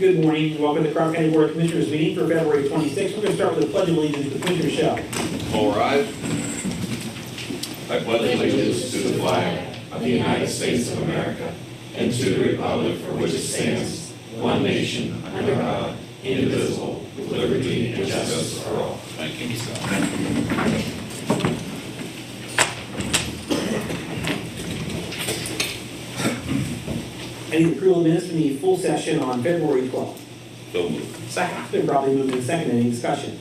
Good morning, and welcome to the Crawford County Board of Commissioners meeting for February 26th. We're going to start with the Pledge of Allegiance. The Commissioner shall. All rise. I pledge allegiance to the flag of the United States of America and to the republic for which it stands, one nation, under God, indivisible, with liberty and justice for all. Thank you, Scott. I need approval of minutes from the full session on February 12th. So moved. Second. It's been probably moved in second. Any discussion?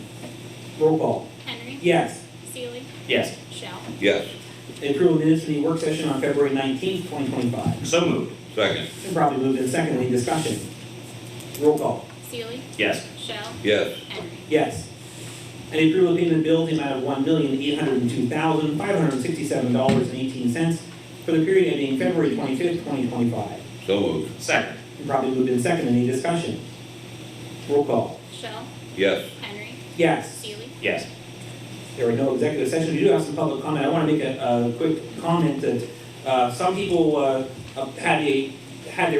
Roll call. Henry. Yes. Seeley. Yes. Shell. Yes. Approval of minutes from the work session on February 19th, 2025. So moved. Second. It's been probably moved in second. Any discussion? Roll call. Seeley. Yes. Shell. Yes. Henry. Yes. And approval of payment of bills in the amount of $1,802,567.18 for the period ending February 25th, 2025. So moved. Second. And probably moved in second. Any discussion? Roll call. Shell. Yes. Henry. Yes. Seeley. Yes. There are no executive sessions. We do have some public comment. I want to make a quick comment that some people had a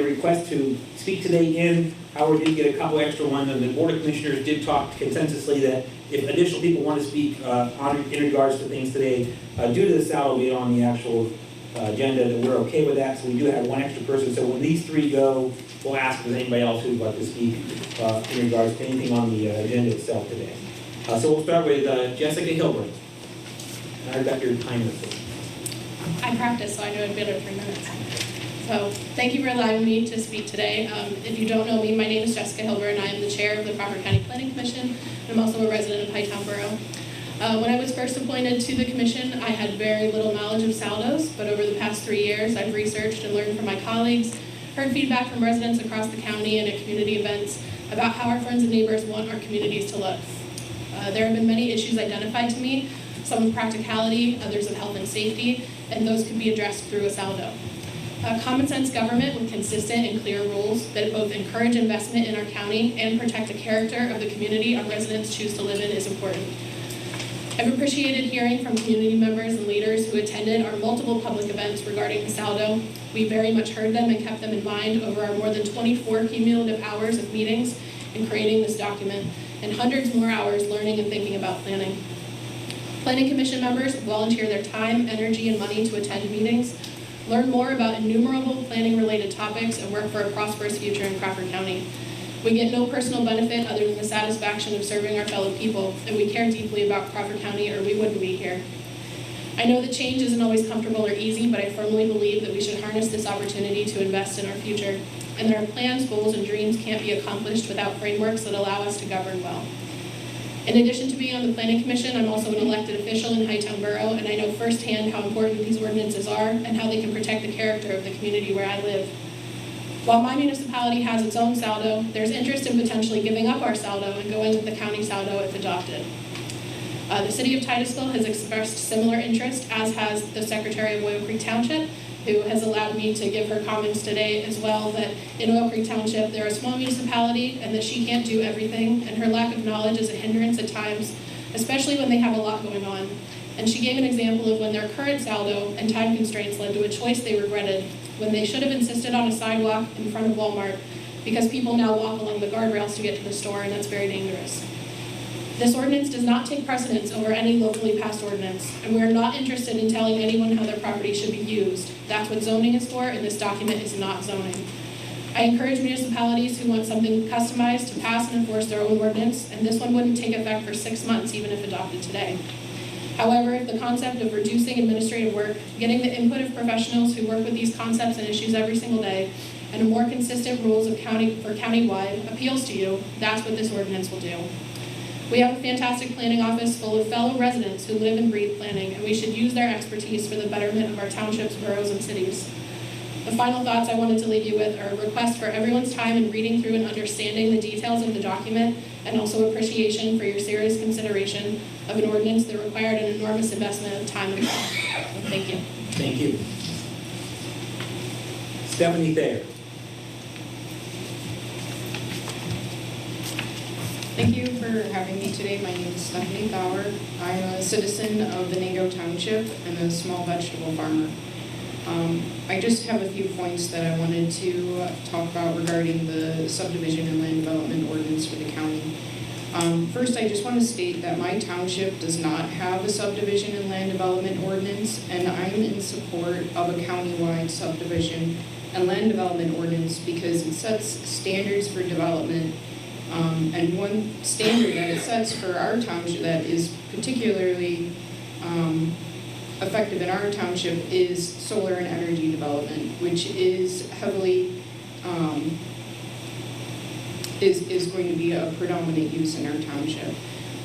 request to speak today in. Howard did get a couple extra ones, and the Board of Commissioners did talk consensusly that if additional people want to speak in regards to things today, due to the salary on the actual agenda, that we're okay with that. So we do have one extra person. So when these three go, we'll ask if there's anybody else who'd like to speak in regards to anything on the agenda itself today. So we'll start with Jessica Hilburn. I've got your timer. I practiced, so I know I'd be under 3 minutes. So thank you for allowing me to speak today. If you don't know me, my name is Jessica Hilburn. I am the chair of the Crawford County Planning Commission, and I'm also a resident of Hightown Borough. When I was first appointed to the commission, I had very little knowledge of saldos, but over the past 3 years, I've researched and learned from my colleagues, heard feedback from residents across the county and at community events about how our friends and neighbors want our communities to look. There have been many issues identified to me, some of practicality, others of health and safety, and those could be addressed through a saldo. Common sense government with consistent and clear rules that both encourage investment in our county and protect the character of the community our residents choose to live in is important. I've appreciated hearing from community members and leaders who attended our multiple public events regarding the saldo. We very much heard them and kept them in mind over our more than 24 cumulative hours of meetings in creating this document, and hundreds more hours learning and thinking about planning. Planning Commission members volunteer their time, energy, and money to attend meetings, learn more about innumerable planning-related topics, and work for a prosperous future in Crawford County. We get no personal benefit other than the satisfaction of serving our fellow people, and we care deeply about Crawford County or we wouldn't be here. I know that change isn't always comfortable or easy, but I firmly believe that we should harness this opportunity to invest in our future, and that our plans, goals, and dreams can't be accomplished without frameworks that allow us to govern well. In addition to being on the Planning Commission, I'm also an elected official in Hightown Borough, and I know firsthand how important these ordinances are and how they can protect the character of the community where I live. While my municipality has its own saldo, there's interest in potentially giving up our saldo and going with the county saldo if adopted. The city of Titusville has expressed similar interest, as has the Secretary of Oil Creek Township, who has allowed me to give her comments today as well, that in Oil Creek Township, they're a small municipality and that she can't do everything, and her lack of knowledge is a hindrance at times, especially when they have a lot going on. And she gave an example of when their current saldo and time constraints led to a choice they regretted, when they should have insisted on a sidewalk in front of Walmart, because people now walk along the guardrails to get to the store, and that's very dangerous. This ordinance does not take precedence over any locally passed ordinance, and we are not interested in telling anyone how their property should be used. That's what zoning is for, and this document is not zoning. I encourage municipalities who want something customized to pass and enforce their own ordinance, and this one wouldn't take effect for 6 months even if adopted today. However, if the concept of reducing administrative work, getting the input of professionals who work with these concepts and issues every single day, and a more consistent rules of countywide appeals to you, that's what this ordinance will do. We have a fantastic planning office full of fellow residents who live and breathe planning, and we should use their expertise for the betterment of our townships, boroughs, and cities. The final thoughts I wanted to leave you with are a request for everyone's time in reading through and understanding the details of the document, and also appreciation for your serious consideration of an ordinance that required an enormous investment of time and cost. Thank you. Thank you. Stephanie Thayer. Thank you for having me today. My name is Stephanie Bauer. I'm a citizen of Venango Township and a small vegetable farmer. I just have a few points that I wanted to talk about regarding the subdivision and land development ordinance for the county. First, I just want to state that my township does not have a subdivision and land development ordinance, and I'm in support of a countywide subdivision and land development ordinance because it sets standards for development. And one standard that it sets for our township that is particularly effective in our township is solar and energy development, which is heavily is going to be a predominant use in our township.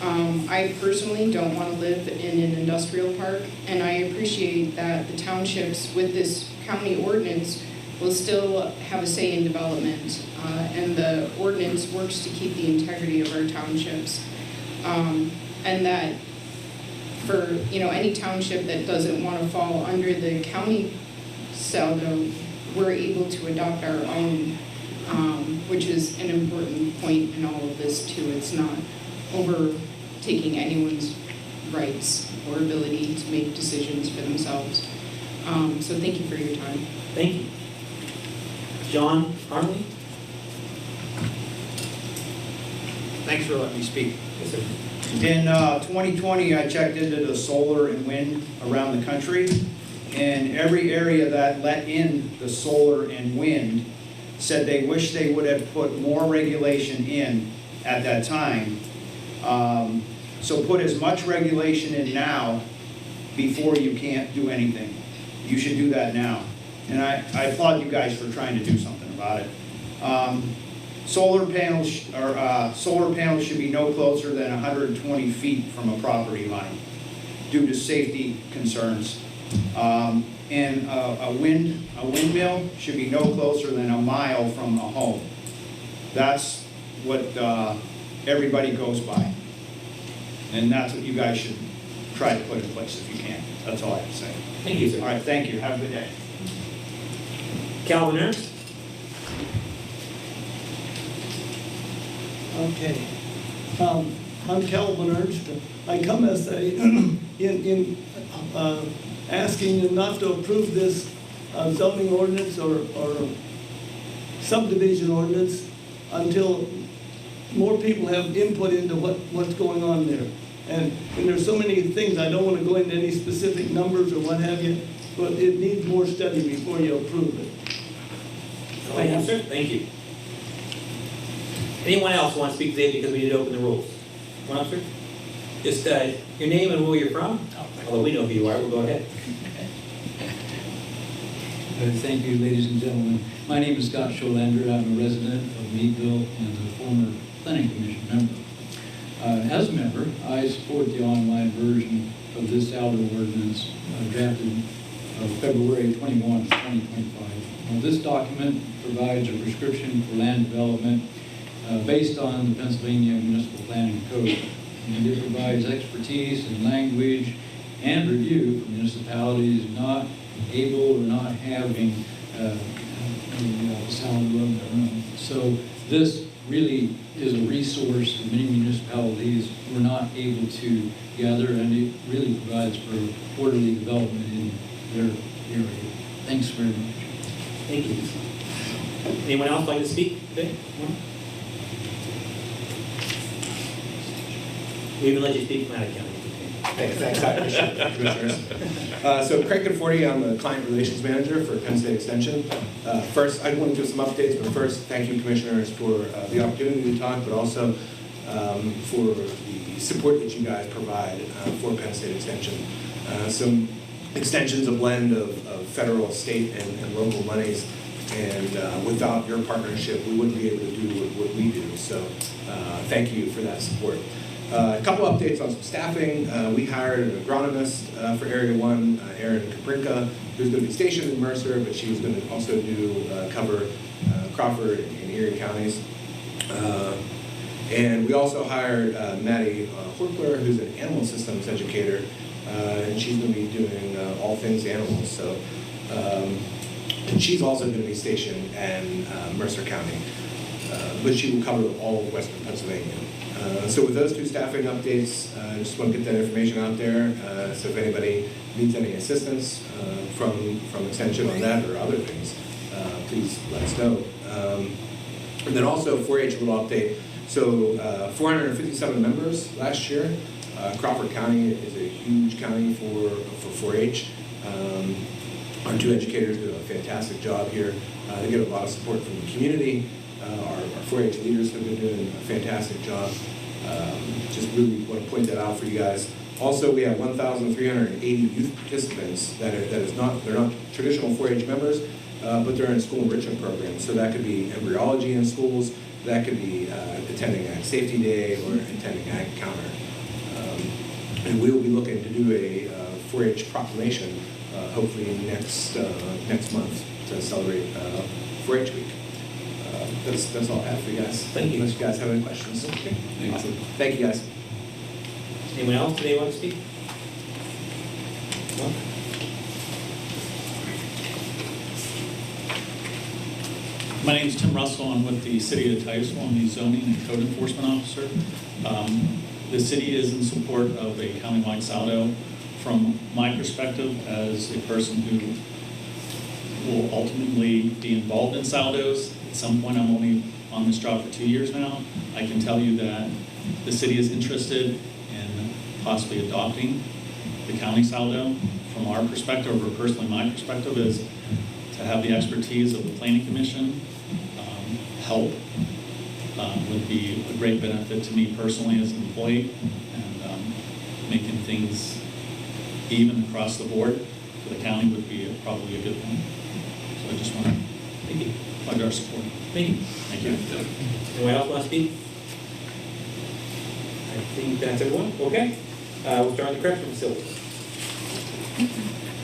I personally don't want to live in an industrial park, and I appreciate that the townships with this county ordinance will still have a say in development, and the ordinance works to keep the integrity of our townships. And that for any township that doesn't want to fall under the county SALDO, we're able to adopt our own, which is an important point in all of this too. It's not overtaking anyone's rights or ability to make decisions for themselves. So thank you for your time. Thank you. John Harley? Thanks for letting me speak. Yes, sir. In 2020, I checked into the solar and wind around the country, and every area that let in the solar and wind said they wish they would have put more regulation in at that time. So put as much regulation in now before you can't do anything. You should do that now. And I applaud you guys for trying to do something about it. Solar panels should be no closer than 120 feet from a property line due to safety concerns. And a windmill should be no closer than a mile from a home. That's what everybody goes by. And that's what you guys should try to put in place if you can. That's all I have to say. Thank you, sir. All right, thank you. Have a good day. Calvin Ernst? Okay. I'm Calvin Ernst. I come as a, asking not to approve this zoning ordinance or subdivision ordinance until more people have input into what's going on there. And there's so many things, I don't want to go into any specific numbers or what have you, but it needs more study before you approve it. Thank you, sir. Thank you. Anyone else want to speak today because we need to open the rules? One up, sir? Just your name and where you're from. Although we know who you are, we'll go ahead. Thank you, ladies and gentlemen. My name is Scott Scholander. I'm a resident of Meadville and a former Planning Commission member. As a member, I support the online version of this ALDO ordinance drafted February 21, 2025. This document provides a prescription for land development based on the Pennsylvania Municipal Planning Code. And it provides expertise in language and review for municipalities not able or not having sound road their own. So this really is a resource that many municipalities were not able to gather, and it really provides for orderly development in their area. Thanks very much. Thank you. Anyone else like to speak today? We even let you speak from out of county. Thanks, I appreciate it, Commissioners. So Craig Conforti, I'm the Client Relations Manager for Penn State Extension. First, I want to give some updates, but first, thank you, Commissioners, for the opportunity to talk, but also for the support that you guys provide for Penn State Extension. Some extensions, a blend of federal, state, and local monies, and without your partnership, we wouldn't be able to do what we do. So thank you for that support. A couple updates on some staffing. We hired an agronomist for Area 1, Erin Kaprinka, who's going to be stationed in Mercer, but she was going to also cover Crawford and Erie counties. And we also hired Maddie Horkler, who's an animal systems educator, and she's going to be doing all things animals. So, and she's also going to be stationed in Mercer County. but she will cover all of western Pennsylvania. So with those two staffing updates, I just want to get that information out there. So if anybody needs any assistance from Extension on that or other things, please let us know. And then also 4-H little update. So 457 members last year. Crawford County is a huge county for 4-H. Our two educators do a fantastic job here. They get a lot of support from the community. Our 4-H leaders have been doing a fantastic job. Just really want to point that out for you guys. Also, we have 1,380 youth participants they're not traditional 4-H members, but they're in school enrichment programs. So that could be embryology in schools, that could be attending Ag Safety Day or attending Ag Encounter. And we'll be looking to do a 4-H proclamation, hopefully next month to celebrate 4-H week. That's all I have for you guys. Thank you. Unless you guys have any questions. Okay. Awesome. Thank you, guys. Anyone else today want to speak? No? My name is Tim Russell. I'm with the City of Titusville. I'm the zoning and code enforcement officer. The city is in support of a countywide saldo. From my perspective, as a person who will ultimately be involved in saldos, at some point I'm only on this job for 2 years now, I can tell you that the city is interested in possibly adopting the county saldo. From our perspective, or personally my perspective, is to have the expertise of the planning commission help would be a great benefit to me personally as an employee, and making things even across the board for the county would be probably a good one. So I just want to plug our support. Thank you. Thank you. Anyone else want to speak? I think that's everyone. Okay. We'll start on the correctional facility.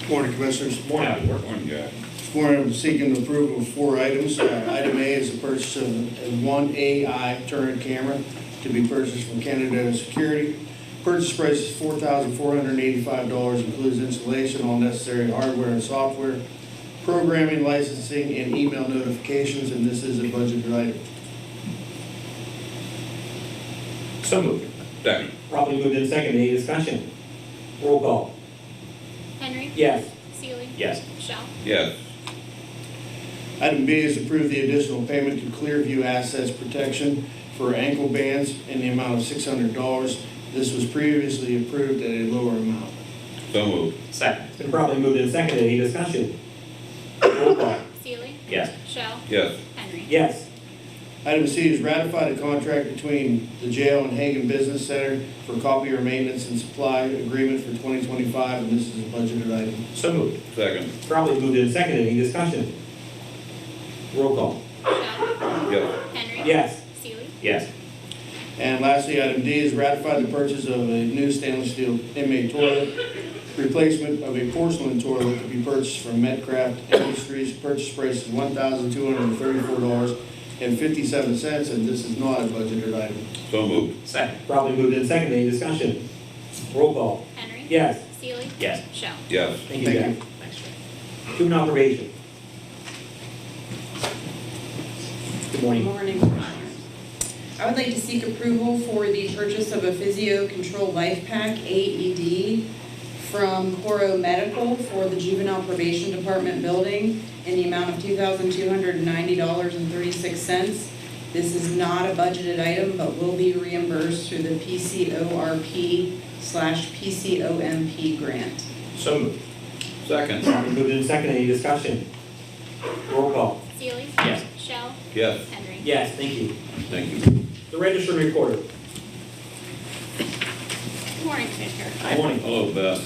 Morning, Commissioners. Morning. Morning, guy. This morning, I'm seeking approval of 4 items. Item A is the purchase of one AI turret camera to be purchased from Canada Security. Purchase price is $4,485, includes installation, all necessary hardware and software, programming, licensing, and email notifications, and this is a budgeted item. So moved. Second. Probably moved in second. Any discussion? Roll call. Henry. Yes. Seeley. Yes. Shell. Yes. Item B is approve the additional payment to Clearview Assets Protection for ankle bands in the amount of $600. This was previously approved at a lower amount. So moved. Second. It's been probably moved in second. Any discussion? Roll call. Seeley. Yes. Shell. Yes. Henry. Yes. Item C is ratify the contract between the jail and Hagan Business Center for copier maintenance and supply agreement for 2025, and this is a budgeted item. So moved. Second. Probably moved in second. Any discussion? Roll call. Shell. Yes. Henry. Yes. Seeley. Yes. And lastly, item D is ratify the purchase of a new stainless steel inmate toilet, replacement of a porcelain toilet to be purchased from Medcraft Industries. Purchase price is $1,234.57, and this is not a budgeted item. So moved. Second. Probably moved in second. Any discussion? Roll call. Henry. Yes. Seeley. Yes. Shell. Yes. Thank you, Thank Jack. you. Thanks, Jack. Student operation. Good morning. Morning, Commissioners. I would like to seek approval for the purchase of a Physio Control Life Pack AED from Coro Medical for the Juvenile Probation Department building in the amount of $2,290.36. This is not a budgeted item, but will be reimbursed through the PCORP/PCOMP grant. So moved. Second. Probably moved in second. Any discussion? Roll call. Seeley. Yes. Shell. Yes. Henry. Yes, thank you. Thank you. The registered recorder. Good morning, Commissioner. Good morning. Hello, Beth.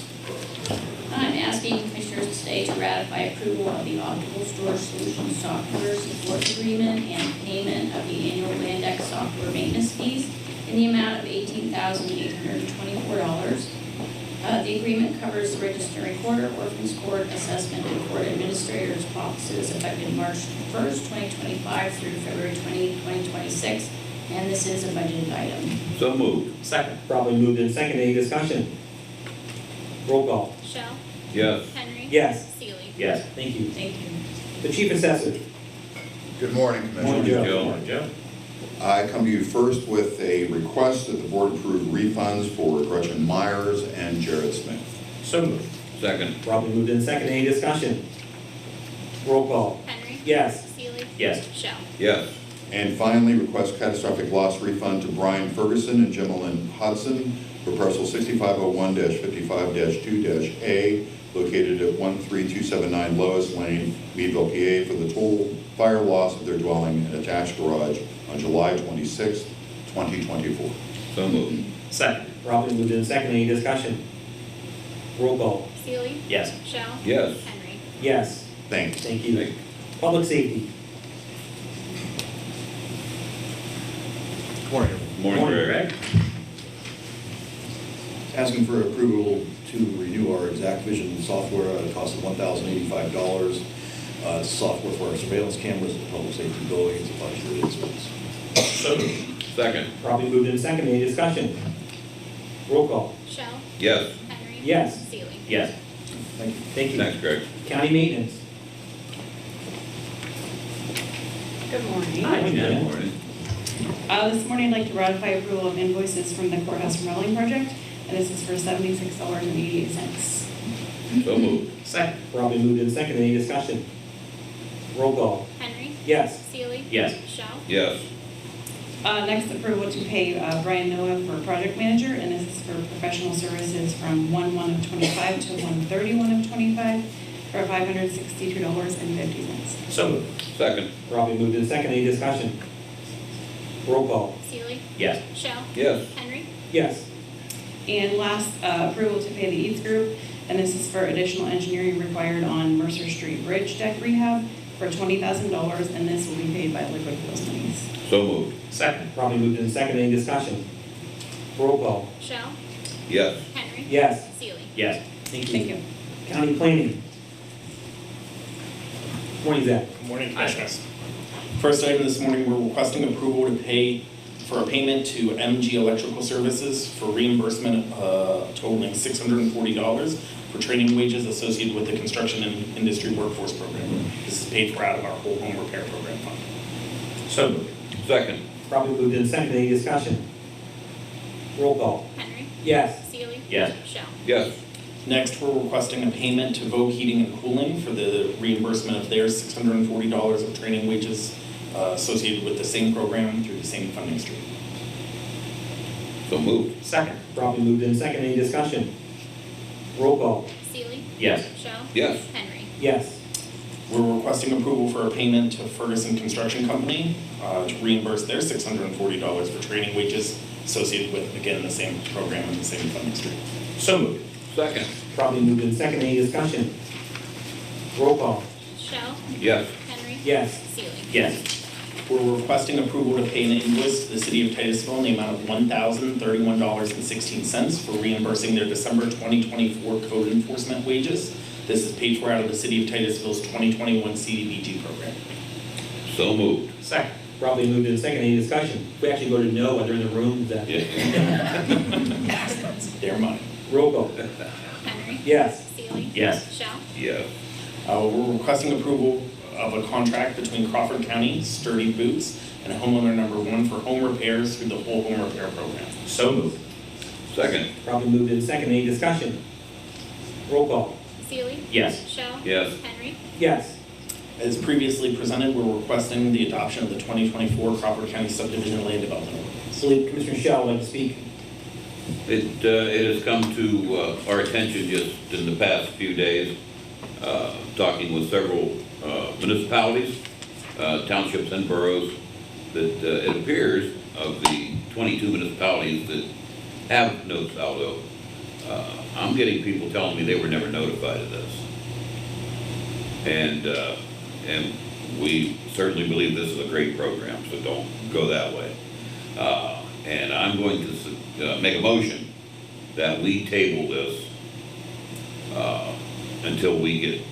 I'm asking Commissioners today to ratify approval of the Optical Storage Solutions Software Support Agreement and payment of the annual Landex software maintenance fees in the amount of $18,824. The agreement covers the register recorder, orphans court, assessment, and court administrators' offices effective March 1st, 2025 through February 20, 2026, and this is a budgeted item. So moved. Second. Probably moved in second. Any discussion? Roll call. Shell. Yes. Henry. Yes. Seeley. Yes, thank you. Thank you. The chief assessor. Good morning, Morning, Commissioner. Joe. Joe. Joe. I come to you first with a request that the board approve refunds for Gretchen Myers and Jared Smith. So moved. Second. Probably moved in second. Any discussion? Roll call. Henry. Yes. Seeley. Yes. Shell. Yes. And finally, request catastrophic loss refund to Brian Ferguson and Jimmalyn Hudson for parcel 6501-55-2-A, located at 13279 Lois Lane, Meadville, PA, for the total fire loss of their dwelling and attached garage on July 26, 2024. So moved. Second. Probably moved in second. Any discussion? Roll call. Seeley. Yes. Shell. Yes. Henry. Yes. Thanks. Thank you. Public safety. Morning. Morning, Greg. Asking for approval to renew our Exact Vision software at a cost of $1,085. Software for our surveillance cameras at public safety buildings, a bunch of related service. So moved. Second. Probably moved in second. Any discussion? Roll call. Shell. Yes. Henry. Yes. Seeley. Yes. Thank you. Thank you. Thanks, Greg. County maintenance. Good morning. Good morning. This morning, I'd like to ratify approval of invoices from the courthouse remodeling project, and this is for $76.88. So moved. Second. Probably moved in second. Any discussion? Roll call. Henry. Yes. Seeley. Yes. Shell. Yes. Next, approval to pay Brian Noah for project manager, and this is for professional services from 1/1 of '25 to 1/31 of '25 for $562.50. So moved. Second. Probably moved in second. Any discussion? Roll call. Seeley. Yes. Shell. Yes. Henry. Yes. And last, approval to pay the Eads Group, and this is for additional engineering required on Mercer Street Bridge deck rehab for $20,000, and this will be paid by liquid fuels monies. So moved. Second. Probably moved in second. Any discussion? Roll call. Shell. Yes. Henry. Yes. Seeley. Yes. Thank you. Thank you. County planning. Morning, Zach. Good morning, Commissioners. First item this morning, we're requesting approval to pay for a payment to MG Electrical Services for reimbursement totaling $640 for training wages associated with the Construction and Industry Workforce Program. This is paid for out of our whole home repair program fund. So moved. Second. Probably moved in second. Any discussion? Roll call. Henry. Yes. Seeley. Yes. Shell. Yes. Next, we're requesting a payment to Vogue Heating and Cooling for the reimbursement of their $640 of training wages associated with the same program through the same funding stream. So moved. Second. Probably moved in second. Any discussion? Roll call. Seeley. Yes. Shell. Yes. Henry. Yes. We're requesting approval for a payment to Ferguson Construction Company to reimburse their $640 for training wages associated with, again, the same program and the same funding stream. So moved. Second. Probably moved in second. Any discussion? Roll call. Shell. Yes. Henry. Yes. Seeley. Yes. We're requesting approval to pay an invoice to the city of Titusville in the amount of $1,031.16 for reimbursing their December 2024 code enforcement wages. This is paid for out of the city of Titusville's 2021 CDBG program. So moved. Second. Probably moved in second. Any discussion? We actually go to no when they're in the room. That Their money. Roll call. Henry. Yes. Seeley. Yes. Shell. Yes. We're requesting approval of a contract between Crawford County, Sturdy Boots, and homeowner number 1 for home repairs through the whole home repair program. So moved. Second. Probably moved in second. Any discussion? Roll call. Seeley. Yes. Shell. Yes. Henry. Yes. As previously presented, we're requesting the adoption of the 2024 Crawford County Subdivision Land Development Ordinance. I believe Commissioner Shell would like to speak. It has come to our attention just in the past few days, talking with several municipalities, townships and boroughs, that it appears of the 22 municipalities that have no saldo, I'm getting people telling me they were never notified of this. And we certainly believe this is a great program, so don't go that way. And I'm going to make a motion that we table this until we get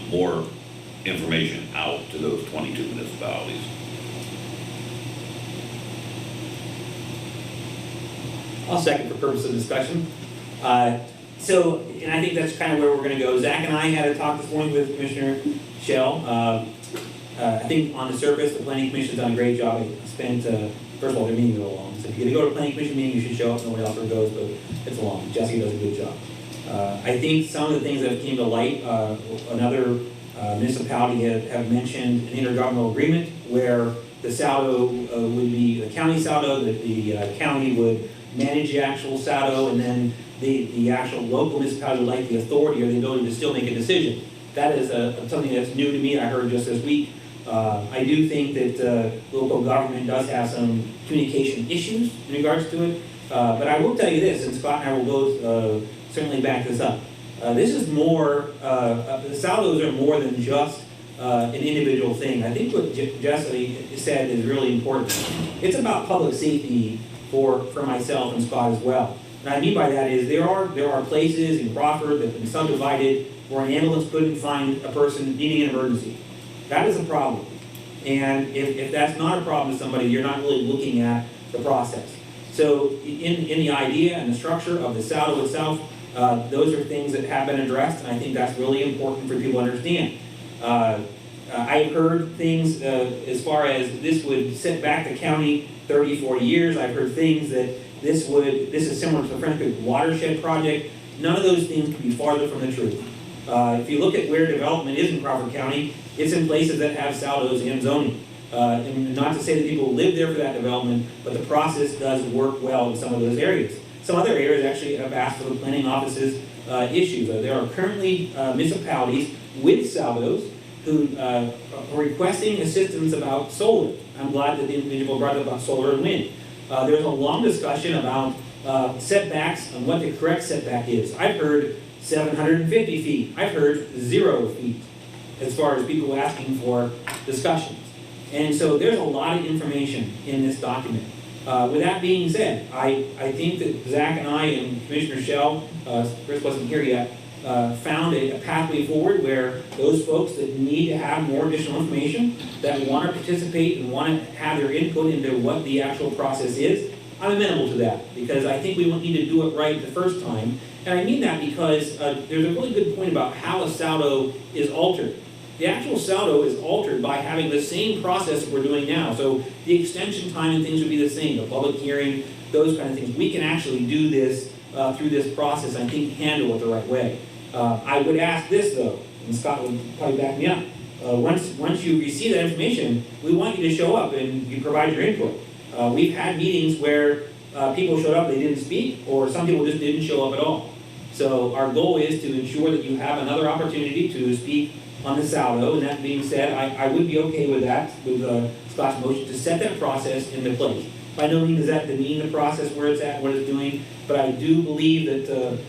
more information out to those 22 municipalities. I'll second for purpose of discussion. So, and I think that's kind of where we're going to go. Zach and I had a talk this morning with Commissioner Shell. I think on the surface, the Planning Commission's done a great job. I spent First of all, their meetings are long, so if you're gonna go to a planning commission meeting, you should show up, nobody else goes, but it's long. Jesse does a good job. I think some of the things that came to light, another municipality have mentioned an intergovernmental agreement where the saldo would be the county saldo, that the county would manage the actual saldo, and then the actual local municipality would like the authority or the ability to still make a decision. That is something that's new to me, I heard just this week. I do think that local government does have some communication issues in regards to it, but I will tell you this, and Scott and I will both certainly back this up. This is more, the saldos are more than just an individual thing. I think what Jesse said is really important. It's about public safety for myself and Scott as well. And I mean by that is there are places in Crawford that have been subdivided where an ambulance couldn't find a person needing an emergency. That is a problem. And if that's not a problem to somebody, you're not really looking at the process. So in the idea and the structure of the saldo itself, those are things that have been addressed, and I think that's really important for people to understand. I've heard things as far as this would set back the county 30, 40 years. I've heard things that this is similar to the French Creek watershed project. None of those things can be farther from the truth. If you look at where development is in Crawford County, it's in places that have saldos and zoning. And not to say that people live there for that development, but the process does work well in some of those areas. Some other areas actually have asked for the planning office's issues. There are currently municipalities with saldos who are requesting assistance about solar. I'm glad that the individual brought up about solar and wind. There's a long discussion about setbacks and what the correct setback is. I've heard 750 feet. I've heard 0 feet as far as people asking for discussions. And so there's a lot of information in this document. With that being said, I think that Zach and I and Commissioner Shell, Chris wasn't here yet, found a pathway forward where those folks that need to have more additional information, that want to participate and want to have their input into what the actual process is, I'm amenable to that, because I think we need to do it right the first time. And I mean that because there's a really good point about how a saldo is altered. The actual saldo is altered by having the same process that we're doing now. So the extension time and things would be the same, the public hearing, those kind of things. We can actually do this through this process, I think, handle it the right way. I would ask this though, and Scott would probably back me up. Once you receive that information, we want you to show up and you provide your input. We've had meetings where people showed up, they didn't speak, or some people just didn't show up at all. So our goal is to ensure that you have another opportunity to speak on the saldo. And that being said, I would be okay with that, with Scott's motion, to set that process into place. By no means does that demean the process where it's at, what it's doing, but I do believe that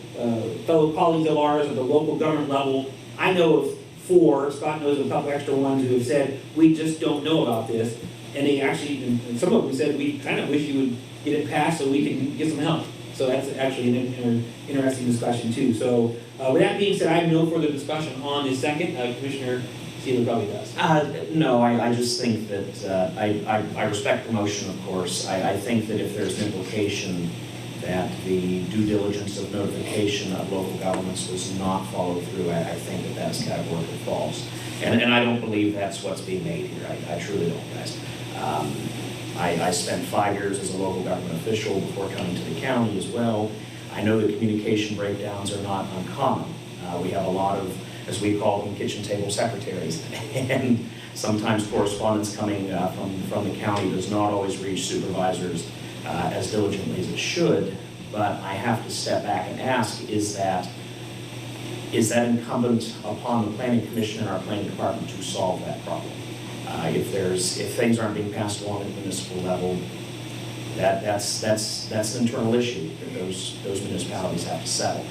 fellow colleagues of ours at the local government level, I know of 4, Scott knows of a couple extra ones who have said, we just don't know about this. And they actually, and some of them said, we kind of wish you would get it passed so we can get some help. So that's actually an interesting discussion too. So with that being said, I have no further discussion on this second. Commissioner Sealer probably does. No, I just think that I respect the motion, of course. I think that if there's an implication that the due diligence of notification of local governments was not followed through, I think that that's categorically false. And I don't believe that's what's being made here. I truly don't, guys. I spent 5 years as a local government official before coming to the county as well. I know the communication breakdowns are not uncommon. We have a lot of, as we call them, kitchen table secretaries. And sometimes correspondence coming from the county does not always reach supervisors as diligently as it should. But I have to step back and ask, is that incumbent upon the Planning Commission and our Planning Department to solve that problem? If things aren't being passed along at the municipal level, that's an internal issue that those municipalities have to settle.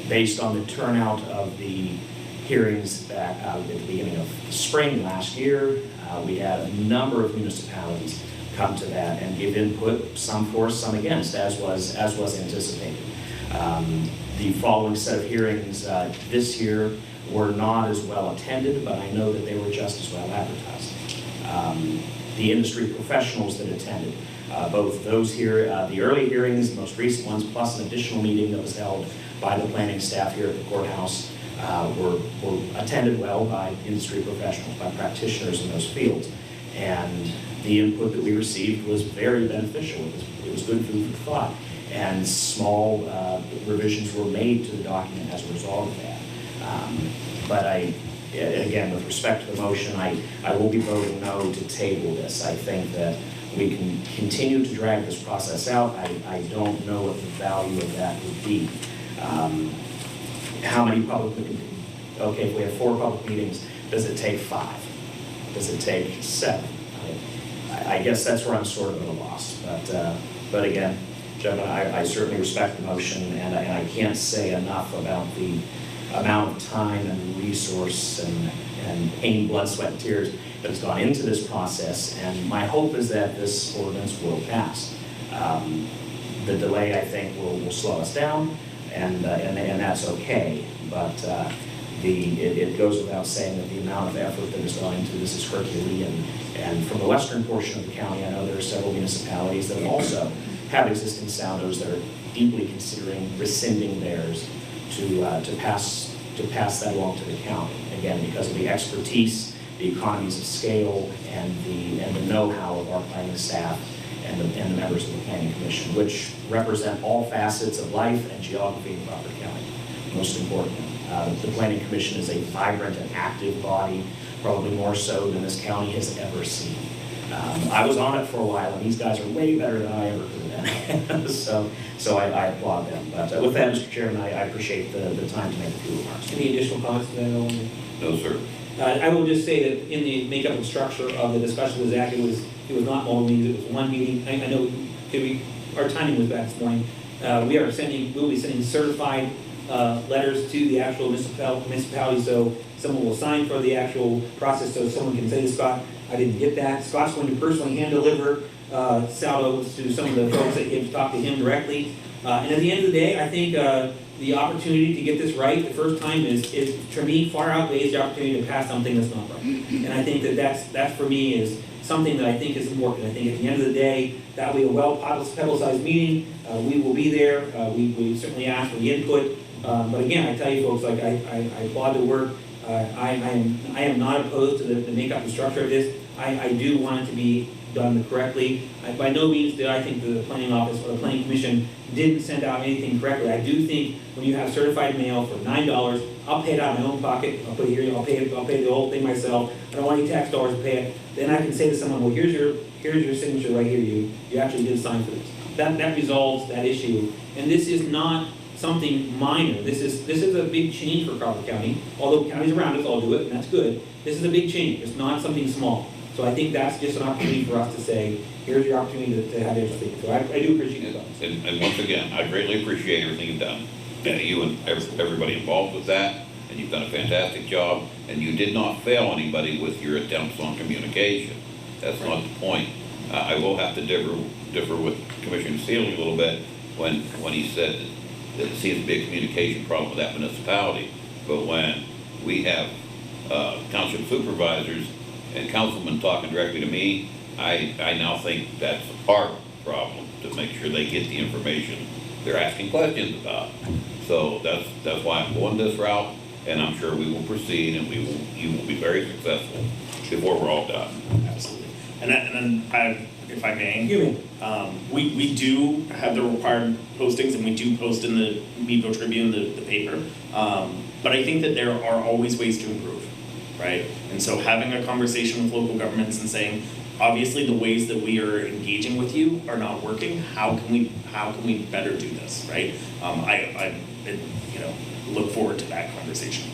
Based on the turnout of the hearings back at the beginning of the spring last year, we had a number of municipalities come to that and give input, some for, some against, as was anticipated. The following set of hearings this year were not as well attended, but I know that they were just as well advertised. The industry professionals that attended, both those here, the early hearings, the most recent ones, plus an additional meeting that was held by the planning staff here at the courthouse, were attended well by industry professionals, by practitioners in those fields. And The input that we received was very beneficial. It was good food for thought. And small revisions were made to the document as a result of that. But again, with respect to the motion, I will be voting no to table this. I think that we can continue to drag this process out. I don't know what the value of that would be. How many public meetings? Okay, if we have 4 public meetings, does it take 5? Does it take 7? I guess that's where I'm sort of at a loss. But again, gentlemen, I certainly respect the motion, and I can't say enough about the amount of time and resource and pain, blood, sweat, and tears that has gone into this process. And my hope is that this ordinance will pass. The delay, I think, will slow us down, and that's okay. But it goes without saying that the amount of effort that has gone into this is Herculean. And from the western portion of the county, I know there are several municipalities that also have existing soundos that are deeply considering rescinding theirs to pass that along to the county. Again, because of the expertise, the economies of scale, and the know-how of our planning staff and the members of the Planning Commission, which represent all facets of life and geography in Crawford County. Most importantly, the Planning Commission is a vibrant and active body, probably more so than this county has ever seen. I was on it for a while, and these guys are way better than I ever could have been. So I applaud them. But with that, Mr. Chairman, I appreciate the time to make a few remarks. Any additional comments to that? No, sir. I will just say that in the makeup and structure of the discussion with Zach, it was not multiple meetings, it was one meeting. I know our timing was bad this morning. We'll be sending certified letters to the actual municipality, so someone will sign for the actual process, so someone can say to Scott, I didn't get that. Scott's going to personally hand deliver saldos to some of the folks that have talked to him directly. And at the end of the day, I think the opportunity to get this right the first time is for me, far outweighs the opportunity to pass something that's not right. And I think that for me is something that I think is important. I think at the end of the day, that will be a well-publicized meeting. We will be there. We certainly ask for the input. But again, I tell you folks, like I applaud the work. I am not opposed to the makeup and structure of this. I do want it to be done correctly. By no means did I think the planning office or the planning commission didn't send out anything correctly. I do think when you have certified mail for $9, I'll pay it out of my own pocket. I'll put it here. I'll pay the whole thing myself. I don't want any tax dollars to pay it. Then I can say to someone, well, here's your signature right here. You actually did sign for this. That resolves that issue. And this is not something minor. This is a big change for Crawford County. Although counties around us all do it, and that's good. This is a big change. It's not something small. So I think that's just an opportunity for us to say, here's your opportunity to have your speak. So I do appreciate it. And once again, I greatly appreciate everything you've done. You and everybody involved with that, and you've done a fantastic job, and you did not fail anybody with your attempts on communication. That's not the point. I will have to differ with Commissioner Sealy a little bit when he said that it seems to be a communication problem with that municipality. But when we have township supervisors and councilmen talking directly to me, I now think that's our problem, to make sure they get the information they're asking questions about. So that's why I'm going this route, and I'm sure we will proceed, and you will be very successful before we're all done. Absolutely. And then if I may, we do have the required postings, and we do post in the Meadville Tribune, the paper. But I think that there are always ways to improve, right? And so having a conversation with local governments and saying, obviously the ways that we are engaging with you are not working. How can we better do this, right? I look forward to that conversation.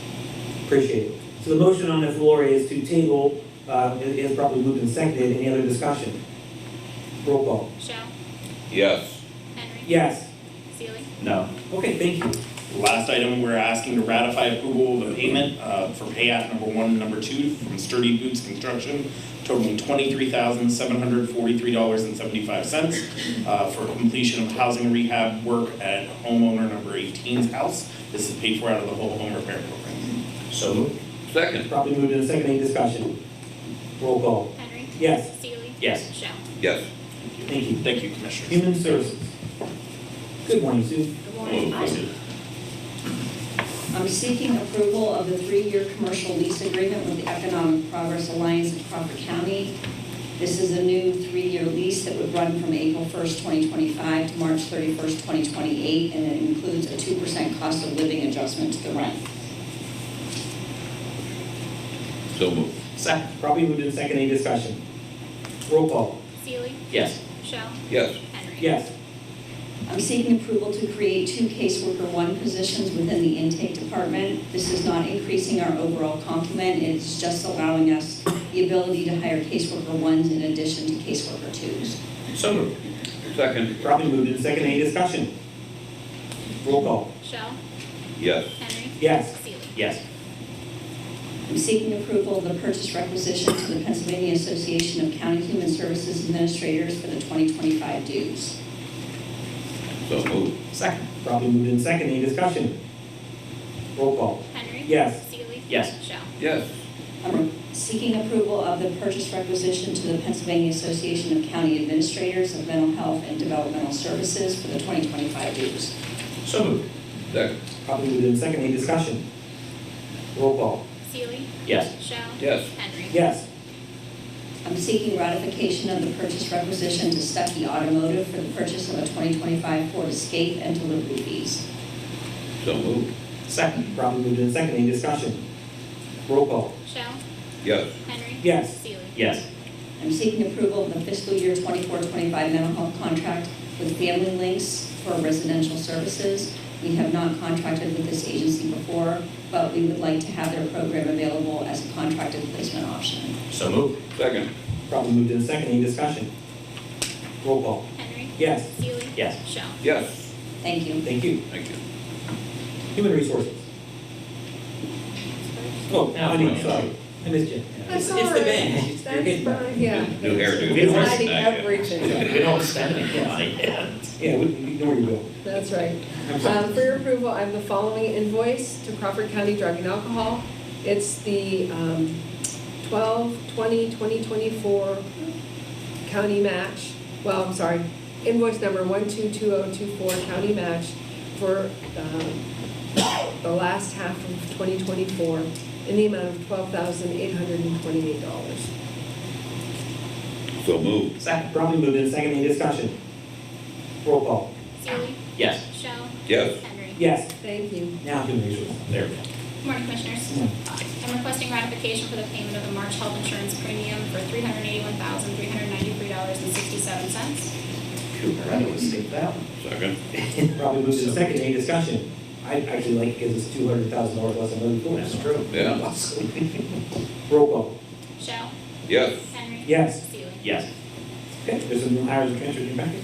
Appreciate it. So the motion on the floor is to table. It is probably moved and seconded. Any other discussion? Roll call. Shell? Yes. Henry? Yes. Seeley? No. Okay, thank you. The last item, we're asking to ratify approval of a payment for pay app number 1 and number 2 from Sturdy Boots Construction, totaling $23,743.75 for completion of housing rehab work at homeowner number 18's house. This is paid for out of the whole home repair program. So moved. Second. Probably moved in second. Any discussion? Roll call. Henry? Yes. Seeley? Yes. Shell? Yes. Thank you. Thank you, Commissioners. Human Services. Good morning, Sue. Good morning. I'm seeking approval of the 3-year commercial lease agreement with the Economic Progress Alliance of Crawford County This is a new 3-year lease that would run from April 1st, 2025 to March 31st, 2028, and it includes a 2% cost of living adjustment to the rent. So moved. Second. Probably moved in second, any discussion? Roll call. Seely, Yes. Shell, Yes. Henry. Yes. I'm seeking approval to create 2 caseworker 1 positions within the intake department. This is not increasing our overall complement, it's just allowing us the ability to hire caseworker 1s in addition to caseworker 2s. So moved. Second. Probably moved in second, any discussion? Roll call. Shell, Yes. Henry. Yes. Seely. Yes. I'm seeking approval of the purchase requisition to the Pennsylvania Association of County Human Services Administrators for the 2025 dues. So moved. Second. Probably moved in second, any discussion? Roll call. Henry. Yes. Seely. Yes. Shell. Yes. I'm seeking approval of the purchase requisition to the Pennsylvania Association of County Administrators of Mental Health and Developmental Services for the 2025 dues. So moved. Second. Probably moved in second, any discussion? Roll call. Seely, Yes. Shell. Yes. Henry. Yes. I'm seeking ratification of the purchase requisition to Stuckey Automotive for the purchase of a 2025 Ford Escape and delivery fees. So moved. Second. Probably moved in second, any discussion? Roll call. Shell, Yes. Henry. Yes. Seely. Yes. I'm seeking approval of the fiscal year 24-25 mental health contract with Family Links for residential services. We have not contracted with this agency before, but we would like to have their program available as a contracted placement option. So moved. Second. Probably moved in second, any discussion? Roll call. Henry. Yes. Seely. Yes. Shell. Yes. Thank you. Thank you. Thank you. Human Resources. Oh, I mean, sorry, I missed you. That's It's all the right. band. You're That's getting better. fine, yeah. New hairdo. We don't Hiding spend everything. We don't spend any money. Yeah, we ignore your bill. That's right. I'm sorry. For your approval, I have the following invoice to Crawford County Drug and Alcohol. It's the 12/20/2024 county match. Well, I'm sorry, invoice number 122024 county match for the last half of 2024 in the amount of $12,828. So moved. Second. Probably moved in second, any discussion? Roll call. Seely, Yes. Shell, Yes. Henry. Yes. Thank you. Now Human Resources. There we go. Good morning, Commissioners. I'm requesting ratification for the payment of the March health insurance premium for $381,393.67. Shoot, I would skip that one. Second. Probably moved in second, any discussion? I'd actually like it because it's $200,000 less than moving forward. That's true. Yeah. Roll call. Shell, Yes. Henry. Yes. Seely. Yes. Okay, there's some new hires and transfers in your packet.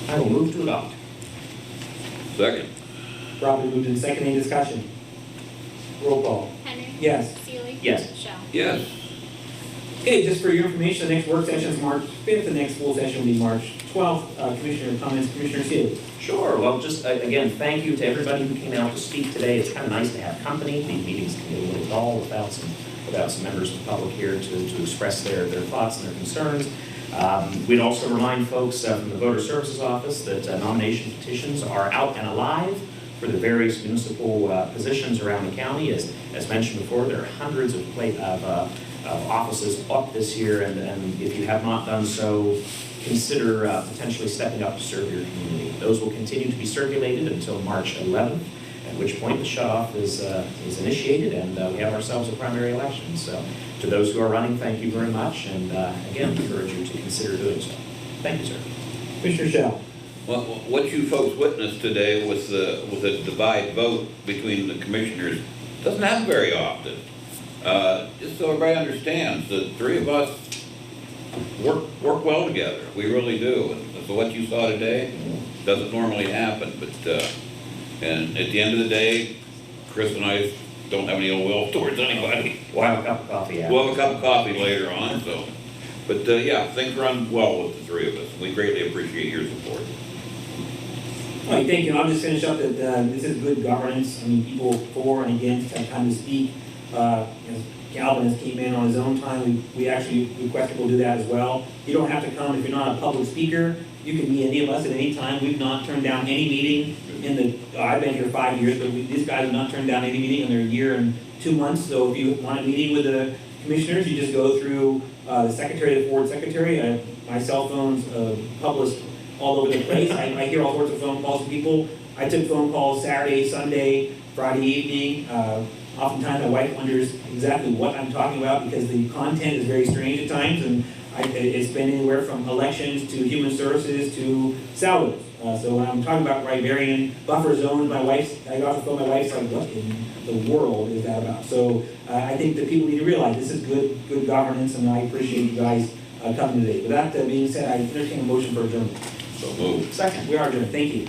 I will move to adopt. Second. Probably moved in second, any discussion? Roll call. Henry. Yes. Seely. Yes. Shell. Yes. Okay, just for your information, the next work session is March 5th, the next full session will be March 12th. Commissioner comments, Commissioner Seeley. Sure. Well, just again, thank you to everybody who came out to speak today. It's kind of nice to have company. These meetings can get a little dull without some members of the public here to express their thoughts and their concerns. We'd also remind folks from the Voter Services Office that nomination petitions are out and alive for the various municipal positions around the county. As mentioned before, there are hundreds of offices up this year, and if you have not done so, consider potentially stepping up to serve your community. Those will continue to be circulated until March 11th, at which point the shut-off is initiated, and we have ourselves a primary election. So to those who are running, thank you very much, and again, encourage you to consider doing so. Thank you, sir. Commissioner Shell. Well, what you folks witnessed today with a divide vote between the commissioners doesn't happen very often. Just so everybody understands, the three of us work well together. We really do. And so what you saw today doesn't normally happen. But and at the end of the day, Chris and I don't have any ill will towards anybody. We'll have a cup of coffee after. We'll have a cup of coffee later on. So, but yeah, things run well with the three of us. We greatly appreciate your support. All right, thank you. I'll just finish up that this is good governance. I mean, people for and against have time to speak. Calvin has came in on his own time. We actually requested we'll do that as well. You don't have to come if you're not a public speaker. You can be any of us at any time. We've not turned down any meeting I've been here 5 years, but these guys have not turned down any meeting in their year and 2 months. So if you want a meeting with the commissioners, you just go through the secretary, the board secretary. My cell phone's published all over the place. I hear all sorts of phone calls from people. I took phone calls Saturday, Sunday, Friday evening. Oftentimes my wife wonders exactly what I'm talking about because the content is very strange at times, and it's been anywhere from elections to human services to salaries. So when I'm talking about riparian buffer zones, I got to phone my wife's like, what in the world is that about? So I think that people need to realize this is good governance, and I appreciate you guys coming today. With that being said, I entertain a motion for adjournment. So moved. Second, we are adjourned. Thank you.